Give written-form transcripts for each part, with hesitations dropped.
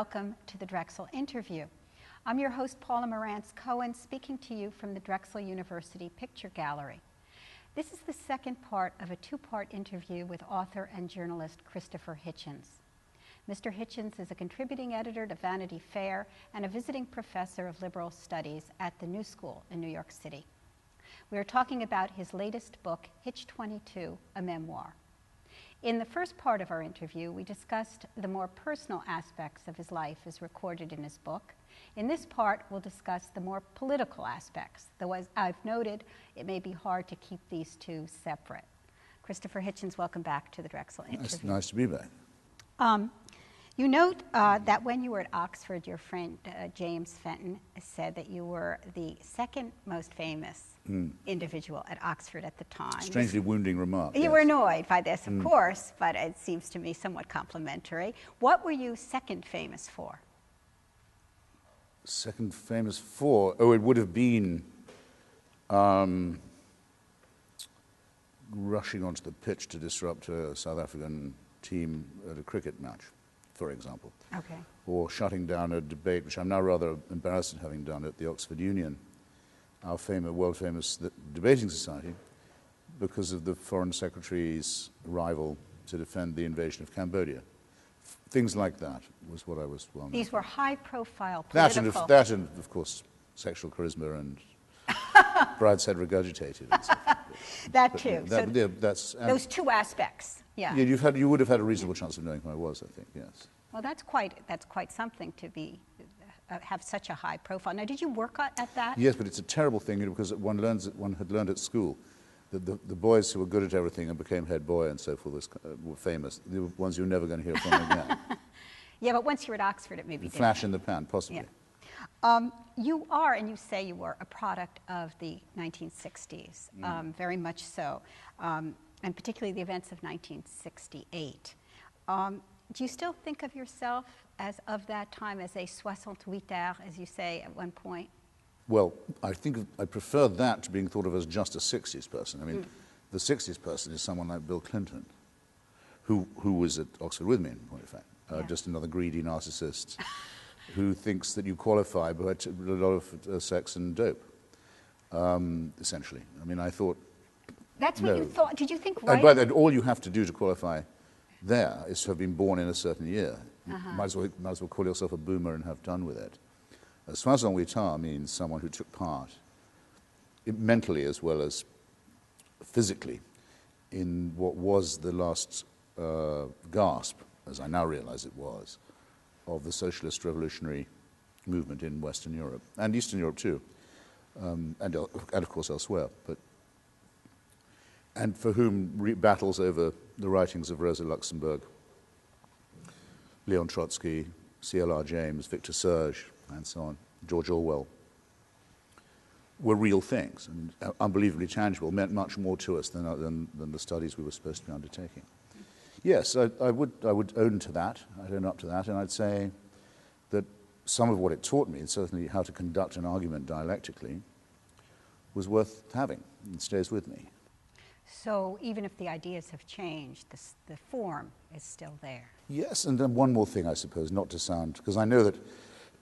welcome to the Drexel interview. I'm your host, Paula Morantz-Cohen, speaking to you from the Drexel University Picture Gallery. This is the second part of a two-part interview with author and journalist Christopher Hitchens. Mr. Hitchens is a contributing editor to Vanity Fair and a visiting professor of liberal studies at the New School in New York City. We are talking about his latest book, Hitch 22, a Memoir. In the first part of our interview, we discussed the more personal aspects of his life as recorded in his book. In this part, we'll discuss the more political aspects, though as I've noted, it may be hard to keep these two separate. Christopher Hitchens, welcome back to the Drexel interview. It's nice to be back. You note that when you were at Oxford, your friend James Fenton said that you were the second most famous individual at Oxford at the time. Strangely wounding remark. You yes. were annoyed by this, of course, but it seems to me somewhat complimentary. What were you second famous for? Second famous for? Oh, it would have been rushing onto the pitch to disrupt a South African team at a cricket match, for example. Okay. Or shutting down a debate, which I'm now rather embarrassed at having done at the Oxford Union, our world-famous debating society, because of the Foreign Secretary's arrival to defend the invasion of Cambodia. Things like that was what I was well known. These were high-profile political... That and, of course, sexual charisma and brideshead regurgitated. And so that too. Those two aspects. Yeah. You would have had a reasonable chance of knowing who I was, I think. Yes. Well, that's quite something to be have such a high profile. Now, did you work at that? Yes, but it's a terrible thing because one had learned at school that the boys who were good at everything and became head boy and so forth were famous. The ones you're never going to hear from again. Yeah, but once you're at Oxford, it may be different. Flash in the pan, possibly. Yeah. You are, and you say you were, a product of the 1960s, very much so, and particularly the events of 1968. Do you still think of yourself as of that time as a 68er, as you say at one point? Well, I think I prefer that to being thought of as just a 60s person. I mean, the 60s person is someone like Bill Clinton, who was at Oxford with me, in point of fact, just another greedy narcissist who thinks that you qualify by a lot of sex and dope, essentially. I mean, I thought... That's what you thought? Did you think right? But all you have to do to qualify there is to have been born in a certain year. You might as well call yourself a boomer and have done with it. 68 means someone who took part, mentally as well as physically, in what was the last gasp, as I now realize it was, of the socialist revolutionary movement in Western Europe, and Eastern Europe too, and of course elsewhere. And for whom battles over the writings of Rosa Luxemburg, Leon Trotsky, C.L.R. James, Victor Serge, and so on, George Orwell, were real things and unbelievably tangible, meant much more to us than the studies we were supposed to be undertaking. Yes, I would own to that. I'd own up to that, and I'd say that some of what it taught me, and certainly how to conduct an argument dialectically, was worth having and stays with me. So even if the ideas have changed, the form is still there. Yes, and then one more thing, I suppose, not to sound, because I know that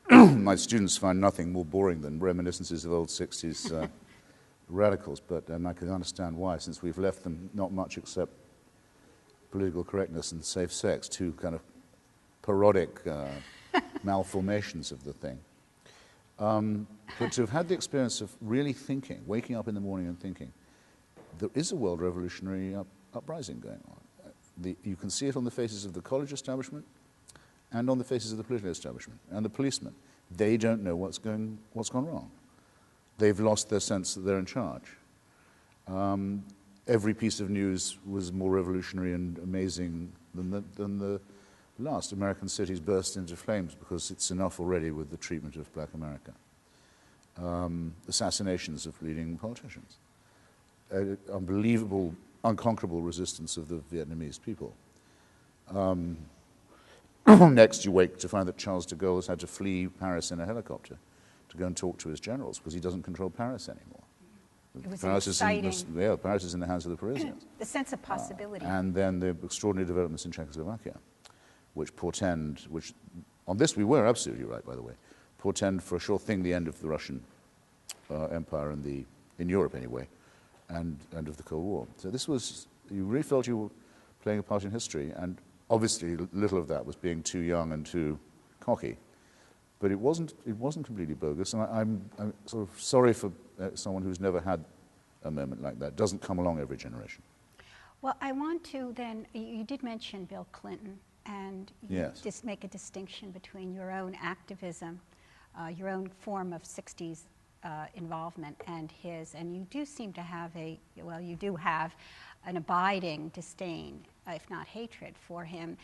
my students find nothing more boring than reminiscences of old 60s radicals, and I can understand why, since we've left them not much except political correctness and safe sex, two kind of parodic malformations of the thing. But to have had the experience of really thinking, waking up in the morning and thinking, there is a world revolutionary uprising going on. You can see it on the faces of the college establishment and on the faces of the political establishment and the policemen. They don't know what's gone wrong. They've lost their sense that they're in charge. Every piece of news was more revolutionary and amazing than the last. American cities burst into flames because it's enough already with the treatment of black America. Assassinations of leading politicians. Unbelievable, unconquerable resistance of the Vietnamese people. Next, you wake to find that Charles de Gaulle has had to flee Paris in a helicopter to go and talk to his generals because he doesn't control Paris anymore. It was Paris exciting. Paris is in the hands of the Parisians. The sense of possibility. And then the extraordinary developments in Czechoslovakia, which on this we were absolutely right, by the way, portend for a sure thing the end of the Russian empire in Europe anyway, and of the Cold War. So this was, you really felt you were playing a part in history, and obviously little of that was being too young and too cocky. But it wasn't completely bogus, and I'm sort of sorry for someone who's never had a moment like that. It doesn't come along every generation. Well, I want to then, you did mention Bill Clinton, and you just make a distinction between your own activism, your own form of 60s involvement and his, and you do seem to have you do have an abiding disdain, if not hatred, for him.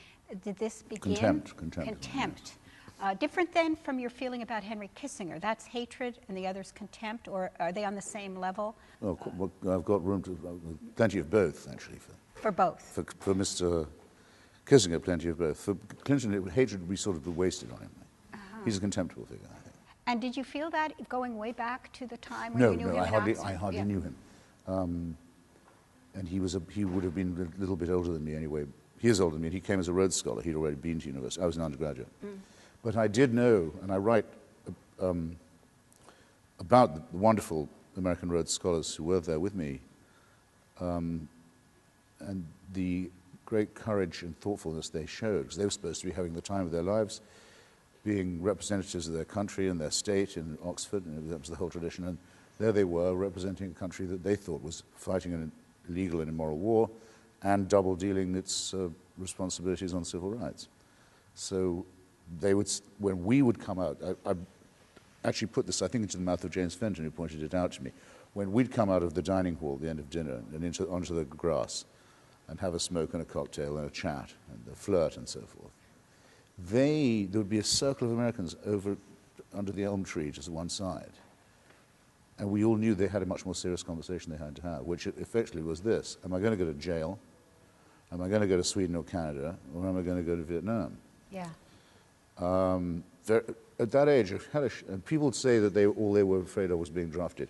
Did this begin? Contempt. Different then from your feeling about Henry Kissinger. That's hatred and the other's contempt, or are they on the same level? Well, I've got room to, plenty of both, actually. For both? For Mr. Kissinger, plenty of both. For Clinton, hatred would be sort of wasted on him. He's a contemptible figure, I think. And did you feel that going way back to the time when you knew him? I hardly knew him. And he would have been a little bit older than me anyway. He is older than me. He came as a Rhodes Scholar. He'd already been to university. I was an undergraduate. But I did know, and I write about the wonderful American Rhodes Scholars who were there with me, and the great courage and thoughtfulness they showed, because they were supposed to be having the time of their lives, being representatives of their country and their state in Oxford, and that was the whole tradition. And there they were, representing a country that they thought was fighting an illegal and immoral war and double-dealing its responsibilities on civil rights. So they would, when we would come out, I actually put this, I think, into the mouth of James Fenton, who pointed it out to me. When we'd come out of the dining hall at the end of dinner and onto the grass and have a smoke and a cocktail and a chat and a flirt and so forth, there would be a circle of Americans over under the elm tree just one side. And we all knew they had a much more serious conversation they had to have, which effectively was this: am I going to go to jail? Am I going to go to Sweden or Canada? Or am I going to go to Vietnam? Yeah. At that age, and people would say that all they were afraid of was being drafted.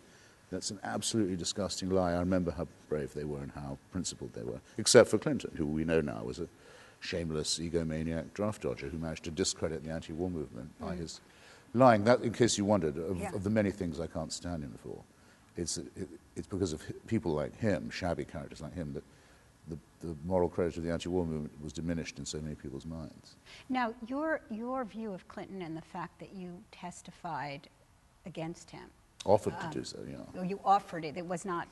That's an absolutely disgusting lie. I remember how brave they were and how principled they were, except for Clinton, who we know now was a shameless egomaniac draft dodger who managed to discredit the anti-war movement by his lying. That, in case you wondered, of the many things I can't stand him for, it's because of people like him, shabby characters like him, that the moral credit of the anti-war movement was diminished in so many people's minds. Now, your view of Clinton and the fact that you testified against him. Offered to do so, yeah. You offered it. It was not,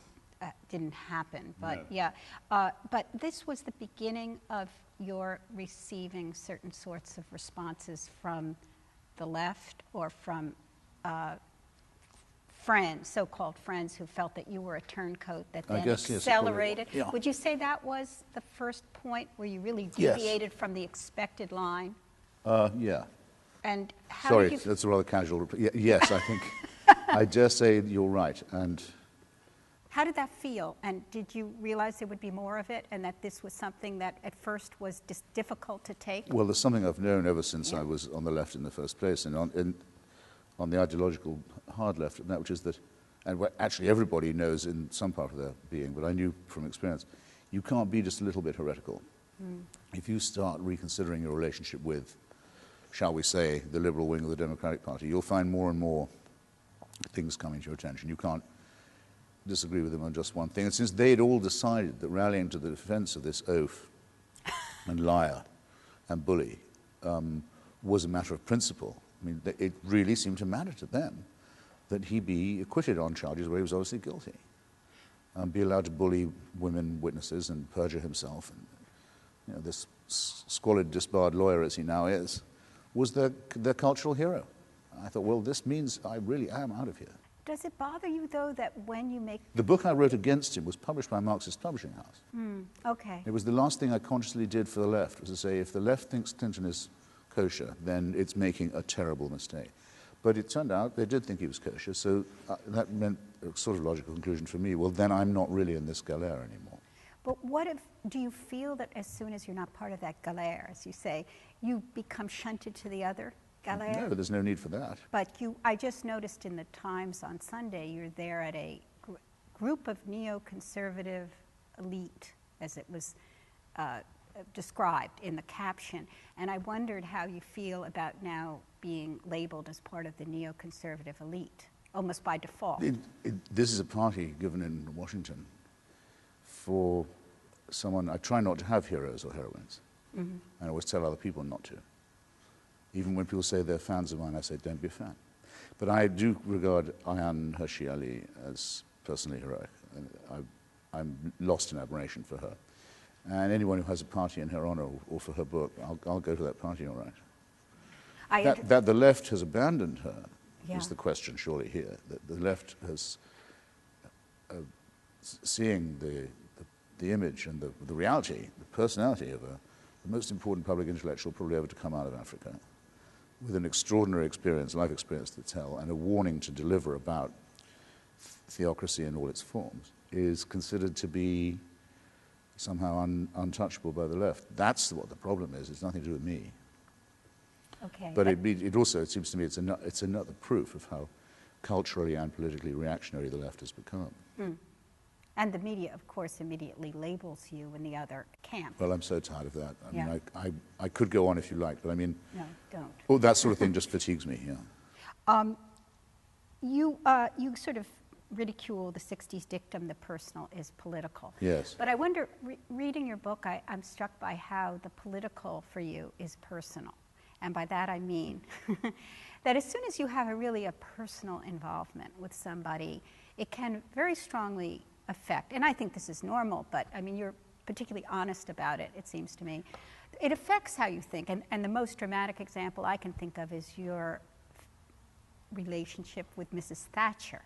didn't happen, but no. yeah. But this was the beginning of your receiving certain sorts of responses from the left or from friends, so-called friends, who felt that you were a turncoat that then accelerated. Yes, yeah. Would you say that was the first point where you really deviated from the expected line? Yeah. And how Sorry, did you... that's a rather casual reply. Yes, I think, I dare say you're right. And how did that feel? And did you realize there would be more of it, and that this was something that at first was just difficult to take? well, there's something I've known ever since I was on the left in the first place, and on the ideological hard left, and that which is that, and what actually everybody knows in some part of their being, but I knew from experience, you can't be just a little bit heretical. If you start reconsidering your relationship with, shall we say, the liberal wing of the Democratic Party, you'll find more and more things coming to your attention. You can't disagree with them on just one thing. And since they'd all decided that rallying to the defense of this oaf and liar and bully was a matter of principle, I mean, it really seemed to matter to them that he be acquitted on charges where he was obviously guilty, be allowed to bully women witnesses and perjure himself. And, this squalid, disbarred lawyer, as he now is, was their cultural hero. I thought, well, this means I really am out of here. Does it bother you, though, that when you make... The book I wrote against him was published by a Marxist publishing house. Okay. It was the last thing I consciously did for the left, was to say, if the left thinks Clinton is kosher, then it's making a terrible mistake. But it turned out they did think he was kosher, so that meant a sort of logical conclusion for me. Well, then I'm not really in this galère anymore. But what if, do you feel that as soon as you're not part of that galère, as you say, you become shunted to the other galère? No, there's no need for that. But I just noticed in the Times on Sunday, you're there at a group of neoconservative elite, as it was described in the caption, and I wondered how you feel about now being labeled as part of the neoconservative elite, almost by default. This is a party given in Washington for someone. I try not to have heroes or heroines, and I always tell other people not to. Even when people say they're fans of mine, I say, don't be a fan. But I do regard Ayaan Hirsi Ali as personally heroic. I'm lost in admiration for her. And anyone who has a party in her honor or for her book, I'll go to that party, all right. That the left has abandoned her is the question surely here. That the left has, seeing the image and the reality, the personality of the most important public intellectual probably ever to come out of Africa, with an extraordinary experience, life experience to tell, and a warning to deliver about theocracy in all its forms, is considered to be somehow untouchable by the left. That's what the problem is. It's nothing to do with me. Okay. But it also, it seems to me, it's another proof of how culturally and politically reactionary the left has become. And the media, of course, immediately labels you in the other camp. Well, I'm so tired of that. I mean, I could go on if you like, but I mean... No, don't. Oh, that sort of thing just fatigues me, yeah. You sort of ridicule the 60s dictum, the personal is political. Yes. But I wonder, reading your book, I'm struck by how the political for you is personal. And by that I mean that as soon as you have a personal involvement with somebody, it can very strongly affect, and I think this is normal, but I mean, you're particularly honest about it, it seems to me. It affects how you think, and the most dramatic example I can think of is your relationship with Mrs. Thatcher.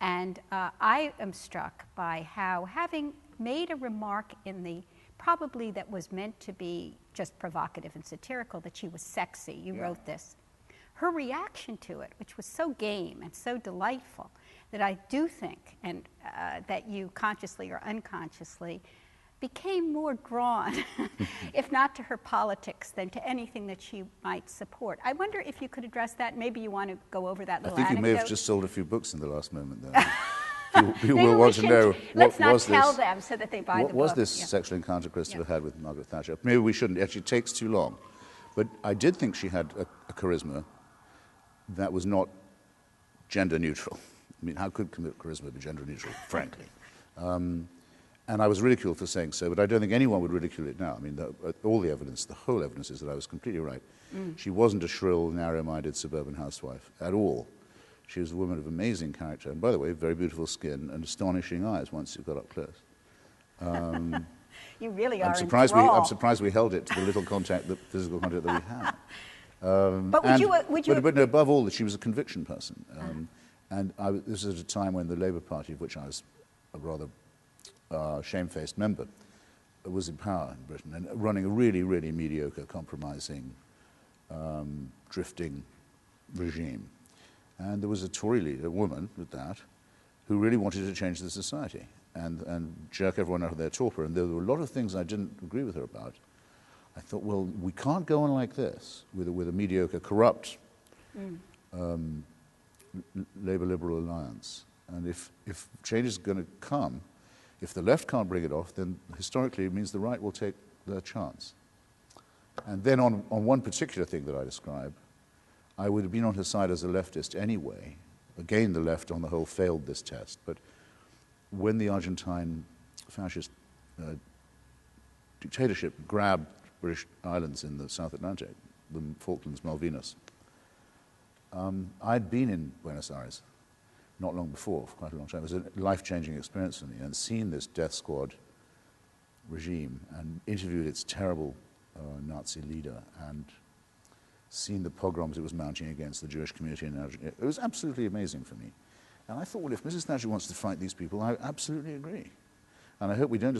And I am struck by how, having made a remark in the, probably that was meant to be just provocative and satirical, that she was sexy, you wrote this. Her reaction to it, which was so game and so delightful, that I do think, and that you consciously or unconsciously became more drawn, if not to her politics, than to anything that she might support. I wonder if you could address that. Maybe you want to go over that little anecdote. I think you may have just sold a few books in the last moment there. People will want to know, let's not tell them so that they buy the book. What was this sexual encounter Christopher had with Margaret Thatcher? Maybe we shouldn't. It actually takes too long. But I did think she had a charisma that was not gender neutral. I mean, how could charisma be gender neutral, frankly? And I was ridiculed for saying so, but I don't think anyone would ridicule it now. I mean, all the evidence, the whole evidence is that I was completely right. She wasn't a shrill, narrow-minded suburban housewife at all. She was a woman of amazing character, and by the way, very beautiful skin and astonishing eyes once you got up close. You really are I'm surprised we held it to the little contact, the physical contact that we had. But above all, that she was a conviction person. And this was at a time when the Labour Party, of which I was a rather shamefaced member, was in power in Britain and running a really, really mediocre, compromising, drifting regime. And there was a Tory leader, a woman at that, who really wanted to change the society and jerk everyone out of their torpor. And there were a lot of things I didn't agree with her about. I thought, well, we can't go on like this with a mediocre, corrupt Labour-Liberal alliance. And if change is going to come, if the left can't bring it off, then historically it means the right will take their chance. And then on one particular thing that I describe, I would have been on her side as a leftist anyway. Again, the left on the whole failed this test. But when the Argentine fascist dictatorship grabbed British islands in the South Atlantic, the Falklands, Malvinas, I'd been in Buenos Aires not long before, for quite a long time. It was a life-changing experience for me, and seen this death squad regime and interviewed its terrible Nazi leader and seen the pogroms it was mounting against the Jewish community in Argentina. It was absolutely amazing for me. And I thought, well, if Mrs. Thatcher wants to fight these people, I absolutely agree. And I hope we don't